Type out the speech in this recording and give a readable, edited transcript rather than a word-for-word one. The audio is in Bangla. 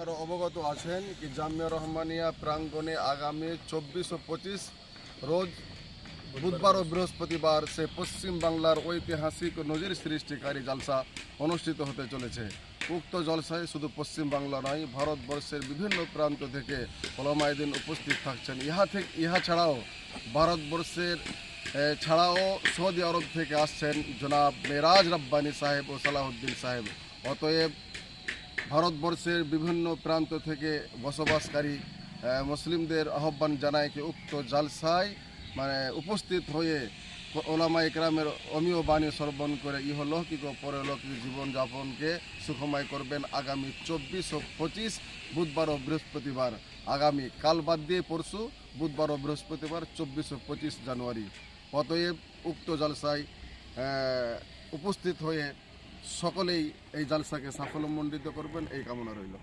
আপনারা অবগত আছেন কি জামিয়া রহমানিয়া প্রাঙ্গণে আগামী 24 ও 25 রোজ বুধবার ও বৃহস্পতিবার সে পশ্চিম বাংলার ঐতিহাসিক ও নজির সৃষ্টিকারী জালসা অনুষ্ঠিত হতে চলেছে। উক্ত জলসায় শুধু পশ্চিম বাংলা নয়, ভারতবর্ষের বিভিন্ন প্রান্ত থেকে ওলামায়ে উপস্থিত থাকছেন। ইহা ছাড়াও ভারতবর্ষের ছাড়াও সৌদি আরব থেকে আসছেন জনাব মেরাজ রাব্বানি সাহেব ও সালাহুদ্দিন সাহেব। অতএব ভারতবর্ষের বিভিন্ন প্রান্ত থেকে বসবাসকারী মুসলিমদের আহ্বান জানায় কি উক্ত জালসায় উপস্থিত হয়ে ওলামা ইকরামের অমীয় বাণী শ্রবণ করে ইহলৌকিক ও পরলৌকিক জীবনযাপনকে সুখময় করবেন। আগামী 24 ও 25 বুধবার ও বৃহস্পতিবার, আগামী কাল বাদ দিয়ে পরশু বুধবার ও বৃহস্পতিবার 24 ও 25 জানুয়ারি। অতএব উক্ত জালসায় উপস্থিত হয়ে সকলেই এই জালসাকে সাফল্যমণ্ডিত করবেন, এই কামনা রইল।